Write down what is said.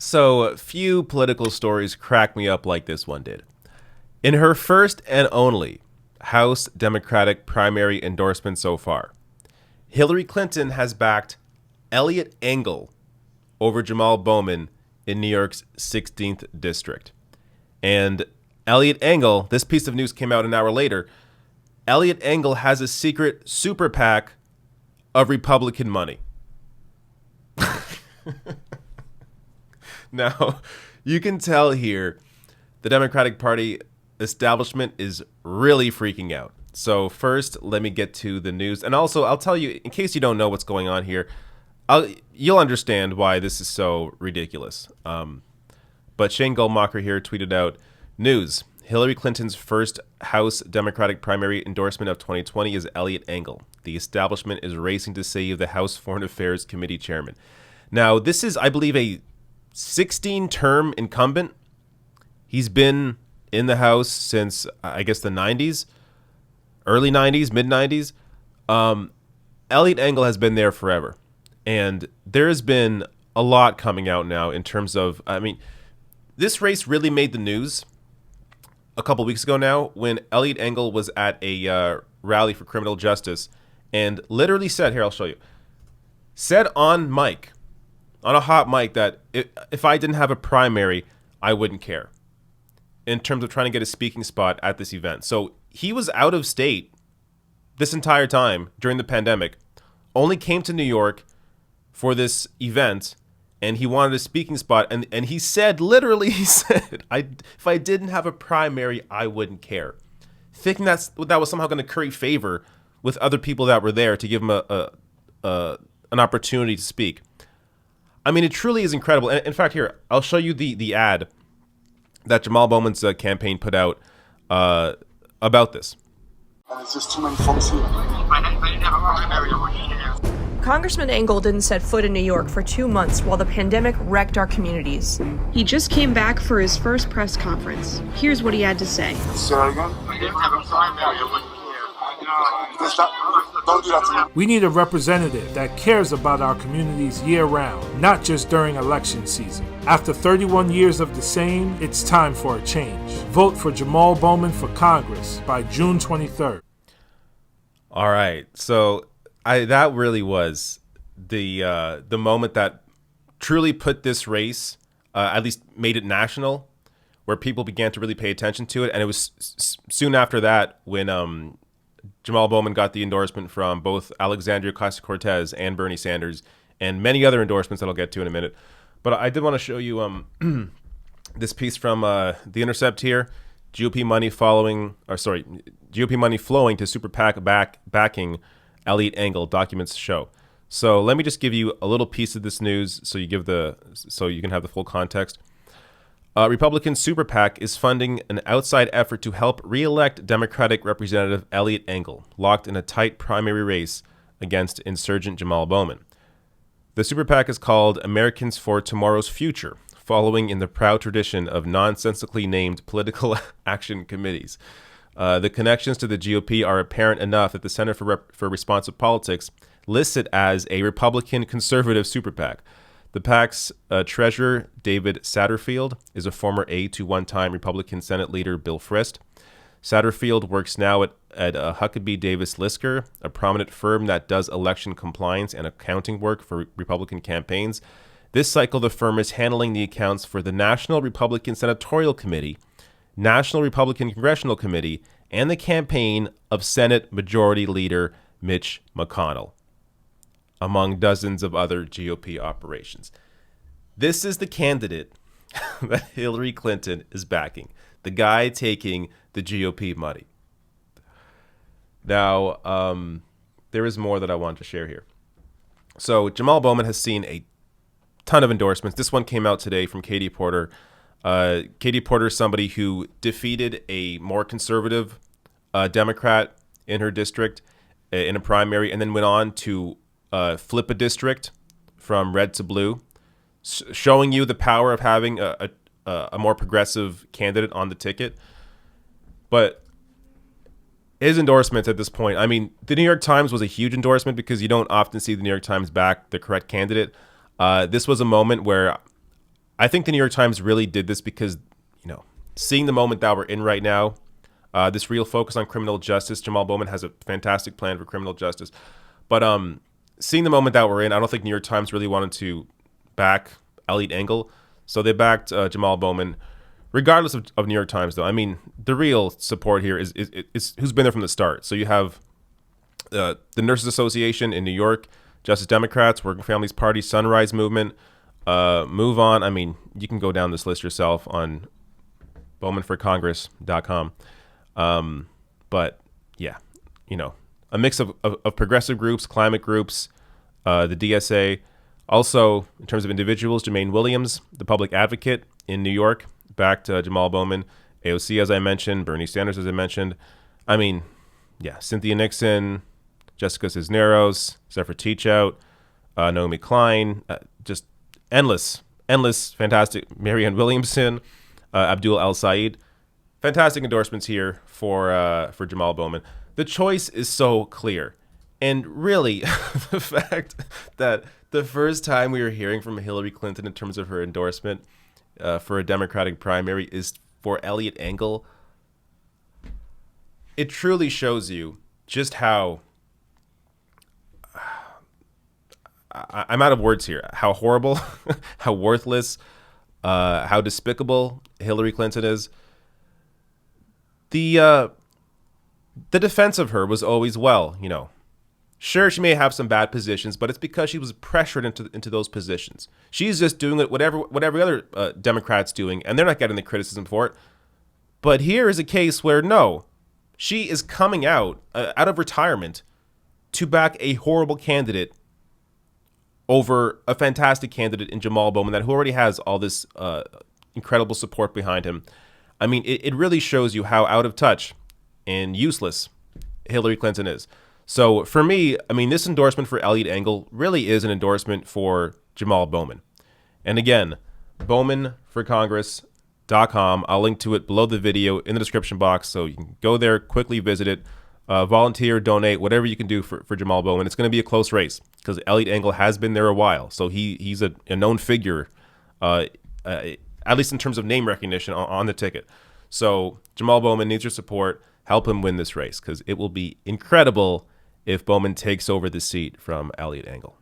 So few political stories crack me up like this one did. In her first and only House Democratic primary endorsement so far, Hillary Clinton has backed Eliot Engel over Jamaal Bowman in New York's 16th district. And Eliot Engel, this piece of news came out an hour later. Eliot Engel has a secret super PAC of Republican money. Now, you can tell here the Democratic Party establishment is really freaking out. So first, let me get to the news. And also, I'll tell you, in case you don't know what's going on here, you'll understand why this is so ridiculous. But Shane Goldmacher here tweeted out, news, Hillary Clinton's first House Democratic primary endorsement of 2020 is Eliot Engel. The establishment is racing to save the House Foreign Affairs Committee chairman. Now, this is, I believe, a 16-term incumbent. He's been in the House since, I guess, the 90s, early 90s, mid 90s. Eliot Engel has been there forever. And there has been a lot coming out now in terms of, I mean, this race really made the news a couple weeks ago now when Eliot Engel was at a rally for criminal justice and literally said, here, I'll show you, said on mic, on a hot mic, that if I didn't have a primary, I wouldn't care in terms of trying to get a speaking spot at this event. So he was out of state this entire time during the pandemic, only came to New York for this event, and he wanted a speaking spot. And he said, literally, he said, if I didn't have a primary, I wouldn't care. Thinking that was somehow going to curry favor with other people that were there to give him an opportunity to speak. I mean, it truly is incredible. And in fact, here, I'll show you the ad that Jamaal Bowman's campaign put out about this. And it's just too many folks here. I didn't have a primary over here. Congressman Engel didn't set foot in New York for 2 months while the pandemic wrecked our communities. He just came back for his first press conference. Here's what he had to say. Say that again? I didn't have a primary over here. Don't do that to me. We need a representative that cares about our communities year-round, not just during election season. After 31 years of the same, it's time for a change. Vote for Jamaal Bowman for Congress by June 23rd. All right, so that really was the moment that truly put this race, at least made it national, where people began to really pay attention to it. And it was soon after that when Jamaal Bowman got the endorsement from both Alexandria Ocasio-Cortez and Bernie Sanders, and many other endorsements that I'll get to in a minute. But I did want to show you this piece from The Intercept here. GOP money flowing to super PAC backing Eliot Engel, documents show. So let me just give you a little piece of this news so you can have the full context. Republican Super PAC is funding an outside effort to help re-elect Democratic Representative Eliot Engel, locked in a tight primary race against insurgent Jamaal Bowman. The Super PAC is called Americans for Tomorrow's Future, following in the proud tradition of nonsensically named political action committees. The connections to the GOP are apparent enough that the Center for Responsive Politics lists it as a Republican conservative Super PAC. The PAC's treasurer, David Satterfield, is a former aide to one-time Republican Senate leader Bill Frist. Satterfield works now at Huckabee Davis Lisker, a prominent firm that does election compliance and accounting work for Republican campaigns. This cycle, the firm is handling the accounts for the National Republican Senatorial Committee, National Republican Congressional Committee, and the campaign of Senate Majority Leader Mitch McConnell, among dozens of other GOP operations. This is the candidate that Hillary Clinton is backing, the guy taking the GOP money. Now, there is more that I want to share here. So Jamaal Bowman has seen a ton of endorsements. This one came out today from Katie Porter. Katie Porter is somebody who defeated a more conservative Democrat in her district in a primary, and then went on to flip a district from red to blue, showing you the power of having a more progressive candidate on the ticket. But his endorsements at this point, I mean, the New York Times was a huge endorsement because you don't often see the New York Times back the correct candidate. This was a moment where I think the New York Times really did this because, seeing the moment that we're in right now, this real focus on criminal justice. Jamaal Bowman has a fantastic plan for criminal justice. But seeing the moment that we're in, I don't think New York Times really wanted to back Eliot Engel. So they backed Jamaal Bowman. Regardless of New York Times, though, I mean, the real support here is who's been there from the start. So you have the Nurses Association in New York, Justice Democrats, Working Families Party, Sunrise Movement, Move On. I mean, you can go down this list yourself on bowmanforcongress.com. But yeah, a mix of progressive groups, climate groups, the DSA. Also, in terms of individuals, Jermaine Williams, the public advocate in New York, backed Jamaal Bowman. AOC, as I mentioned, Bernie Sanders, as I mentioned. I mean, yeah, Cynthia Nixon, Jessica Cisneros, Zephyr Teachout, Naomi Klein, just endless, fantastic. Marianne Williamson, Abdul El Said. Fantastic endorsements here for Jamaal Bowman. The choice is so clear. And really, the fact that the first time we were hearing from Hillary Clinton in terms of her endorsement for a Democratic primary is for Eliot Engel, it truly shows you just how I'm out of words here. How horrible, how worthless, how despicable Hillary Clinton is. The defense of her was always, sure, she may have some bad positions, but it's because she was pressured into those positions. She's just doing it whatever other Democrats doing, and they're not getting the criticism for it. But here is a case where no, she is coming out of retirement to back a horrible candidate over a fantastic candidate in Jamaal Bowman who already has all this incredible support behind him. I mean, it really shows you how out of touch and useless Hillary Clinton is. So for me, I mean, this endorsement for Eliot Engel really is an endorsement for Jamaal Bowman. And again, bowmanforcongress.com. I'll link to it below the video in the description box, so you can go there, quickly visit it, volunteer, donate, whatever you can do for Jamaal Bowman. It's going to be a close race because Eliot Engel has been there a while, so he's a known figure, at least in terms of name recognition on the ticket. So Jamaal Bowman needs your support. Help him win this race because it will be incredible if Bowman takes over the seat from Eliot Engel.